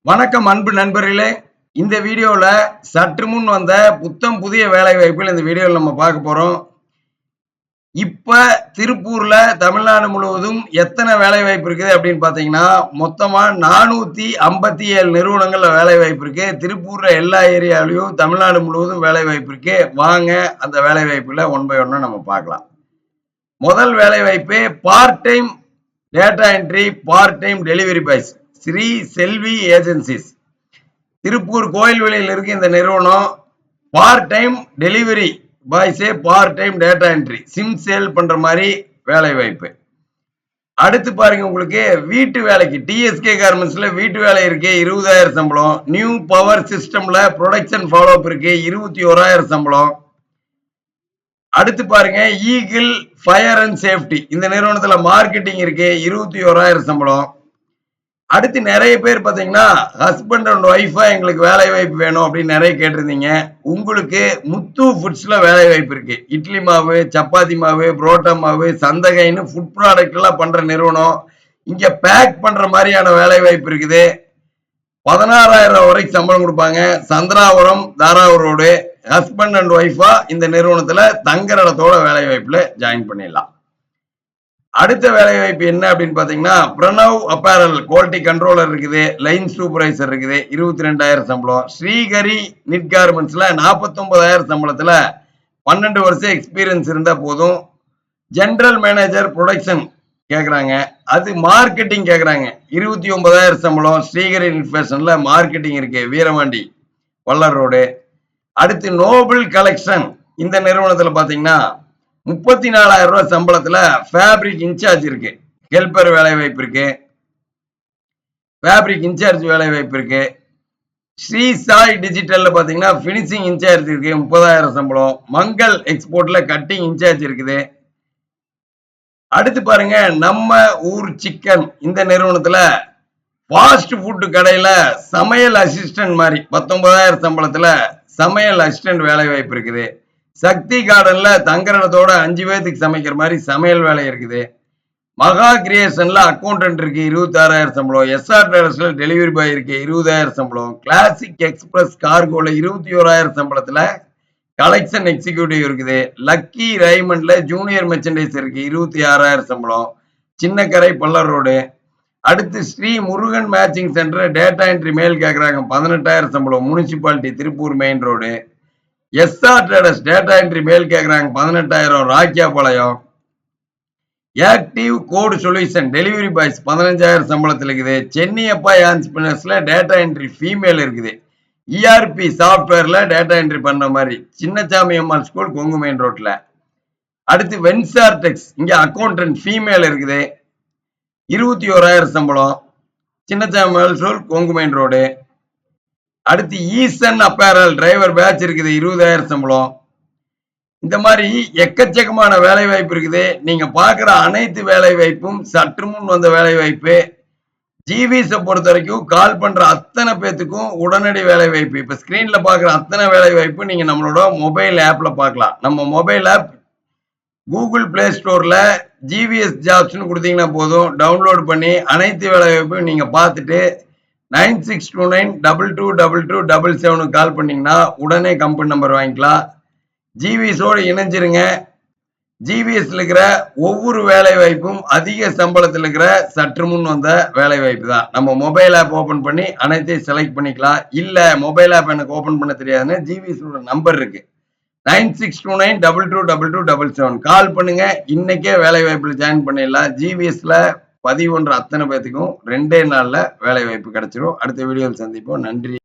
வணக்கம் அன்பு நண்பர்களே. இந்த வீடியோல சற்று முன் வந்த புத்தம் புதிய வேலை வாய்ப்புகள் இந்த வீடியோல நம்ம பார்க்க போறோம். இப்ப திருப்பூர்ல தமிழ்நாடு முழுவதும் எத்தனை வேலை வாய்ப்பு இருக்குது அப்படின்னு பார்த்தீங்கன்னா, மொத்தமா 457 நிறுவனங்கள்ல வேலை வாய்ப்பு இருக்கு. திருப்பூர்ல எல்லா ஏரியாவிலும் தமிழ்நாடு முழுவதும் வேலை வாய்ப்பு இருக்கு. வாங்க அந்த வேலை வாய்ப்புல ஒன் பை ஒன்னா நம்ம பார்க்கலாம். முதல் வேலை வாய்ப்பு part time data entry, part time delivery boys. Shri Selvi agencies. Tiruppur கோயில்வெளியில் இருக்கு இந்த நிறுவனம். பார்ட் டைம் டெலிவரி பாய்ஸே part time data entry SIM sale பண்ற மாதிரி வேலை வாய்ப்பு. அடுத்து பாருங்க, உங்களுக்கு வீட்டு வேலைக்கு டிஎஸ்கே கார்மெண்ட்ஸ்ல வீட்டு வேலை இருக்கு, 20,000 சம்பளம். நியூ பவர் சிஸ்டம்ல ப்ரொடக்ஷன் ஃபாலோ அப் இருக்கு, 21,000 சம்பளம். அடுத்து பாருங்க, ஈகிள் ஃபயர் அண்ட் சேஃப்டி இந்த நிறுவனத்துல மார்க்கெட்டிங் இருக்கு, 21,000 சம்பளம். அடுத்து நிறைய பேர் பாத்தீங்கன்னா ஹஸ்பண்ட் அண்ட் ஒய்ஃபா எங்களுக்கு வேலை வாய்ப்பு வேணும் அப்படின்னு நிறைய கேட்டிருந்தீங்க. உங்களுக்கு முத்து ஃபுட்ஸ்ல வேலை வாய்ப்பு இருக்கு. இட்லி மாவு, சப்பாத்தி மாவு, புரோட்டா மாவு, சந்தகைன்னு ஃபுட் ப்ராடக்ட் எல்லாம் பண்ற நிறுவனம். இங்க பேக் பண்ற மாதிரியான வேலை வாய்ப்பு இருக்குது. 16,000 வரைக்கும் சம்பளம் கொடுப்பாங்க. Chandrapuram, Tharavur road. Husband and ஒய்ஃபா இந்த நிறுவனத்துல தங்குற இடத்தோட வேலை வாய்ப்புல ஜாயின் பண்ணிடலாம். அடுத்த வேலை வாய்ப்பு என்ன அப்படின்னு பாத்தீங்கன்னா, பிரணவ் அப்பேரல் குவாலிட்டி கண்ட்ரோலர் இருக்குது, லைன் சூப்பர்வைசர் இருக்குது, 22,000 சம்பளம். ஸ்ரீஹரி நிட் கார்மெண்ட்ஸ்ல 49,000 சம்பளத்துல 12 வருஷம் எக்ஸ்பீரியன்ஸ் இருந்தா போதும். ஜெனரல் மேனேஜர் ப்ரொடக்ஷன் கேக்குறாங்க, அது மார்க்கெட்டிங் கேக்குறாங்க, 29,000 சம்பளம். ஸ்ரீஹரி நிட் ஃபேஷன்ல மார்க்கெட்டிங் இருக்கு, வீரவாண்டி வல்லர் ரோடு. அடுத்து நோபல் கலெக்ஷன் இந்த நிறுவனத்துல பாத்தீங்கன்னா 34,000 ரூபாய் சம்பளத்துல ஃபேப்ரிக் இன்சார்ஜ் இருக்கு, ஹெல்பர் வேலை வாய்ப்பு இருக்கு, ஃபேப்ரிக் இன்சார்ஜ் வேலை வாய்ப்பு இருக்கு. ஸ்ரீ சாய் டிஜிட்டல்ல பாத்தீங்கன்னா பினிஷிங் இன்சார்ஜ் இருக்கு, 30,000 சம்பளம். மங்கள் எக்ஸ்போர்ட்ல கட்டிங் இன்சார்ஜ் இருக்குது. அடுத்து பாருங்க, நம்ம ஊர் சிக்கன் இந்த நிறுவனத்துல ஃபாஸ்ட் ஃபுட் கடையில சமையல் அசிஸ்டன்ட் மாதிரி 19,000 சம்பளத்துல சமையல் அசிஸ்டன்ட் வேலை வாய்ப்பு இருக்குது. சக்தி கார்டன்ல தங்கரணத்தோட 5 பேத்துக்கு சமைக்கிற மாதிரி சமையல் வேலை இருக்குது. மகா கிரியேஷன்ல அக்கௌண்டன்ட் இருக்கு, 26,000 சம்பளம். எஸ்ஆர் டிரேடர்ஸ்ல டெலிவரி பாய் இருக்கு, 20,000 சம்பளம். கிளாசிக் எக்ஸ்பிரஸ் கார்கோல 21,000 சம்பளத்துல கலெக்ஷன் எக்ஸிக்யூட்டிவ் இருக்குது. லக்கி ரைமண்ட்ல ஜூனியர் மெர்ச்சன்டைஸ் இருக்கு, 26,000 சம்பளம். சின்னக்கரை பல்லர் ரோடு. அடுத்து Sri Murugan matching center data entry male கேட்கறாங்க, 18,000 சம்பளம். Municipality Tiruppur main road. SR traders data entry male கேட்கறாங்க, 18,000. Rakkiyapalayam. Active code solution delivery boys 15,000 சம்பளத்தில் இருக்குது. சென்னியப்பா ஆன்ஸ்பினர்ஸ்ல டேட்டா என்ட்ரி ஃபீமேல் இருக்குது. இஆர்பி சாஃப்ட்வேர்ல டேட்டா என்ட்ரி பண்ண மாதிரி சின்னசாமி அம்மாள் ஸ்கூல் கொங்கு மெயின் ரோட்ல. அடுத்து வென்சார் டெக்ஸ் இங்க அக்கௌண்டன்ட் ஃபீமேல் இருக்குது, 21,000 சம்பளம். Chinnasamy Ammal school Kongu main road. அடுத்து ஈசன் அப்பேரல் டிரைவர் பேட்ச் இருக்குது, 20,000 சம்பளம். இந்த மாதிரி எக்கச்சக்கமான வேலை வாய்ப்பு இருக்குது. நீங்க பாக்குற அனைத்து வேலை வாய்ப்பும் சற்று முன் வந்த வேலை வாய்ப்பு. ஜிவிஸை பொறுத்த வரைக்கும் கால் பண்ற அத்தனை பேத்துக்கும் உடனடி வேலை வாய்ப்பு. இப்ப ஸ்கிரீன்ல பாக்குற அத்தனை வேலை வாய்ப்பு நீங்க நம்மளோட மொபைல் ஆப்ல பார்க்கலாம். நம்ம மொபைல் ஆப் கூகுள் பிளே ஸ்டோர்ல ஜிவிஎஸ் ஜாப்ஸ்னு கொடுத்தீங்கன்னா போதும், டவுன்லோட் பண்ணி அனைத்து வேலை வாய்ப்பும் நீங்க பார்த்துட்டு 9629222277 கால் பண்ணீங்கன்னா உடனே கம்பெனி நம்பர் வாங்கிக்கலாம். ஜிவிஎஸோடு இணைஞ்சிருங்க. ஜிவிஎஸ்ல இருக்கிற ஒவ்வொரு வேலை வாய்ப்பும் அதிக சம்பளத்தில் இருக்கிற சற்று முன் வந்த வேலை வாய்ப்பு தான். நம்ம மொபைல் ஆப் ஓபன் பண்ணி அனைத்தையும் செலக்ட் பண்ணிக்கலாம். இல்ல மொபைல் ஆப் எனக்கு ஓபன் பண்ண தெரியாதுன்னு ஜிவிஎஸ் நம்பர் இருக்கு, 9629222277 கால் பண்ணுங்க. இன்னைக்கே வேலை வாய்ப்புல ஜாயின் பண்ணிடலாம். ஜிவிஎஸ்ல பதிவு பண்ற அத்தனை பேத்துக்கும் 2 நாள்ல வேலை வாய்ப்பு கிடைச்சிரும். அடுத்த வீடியோவில் சந்திப்போம். நன்றி.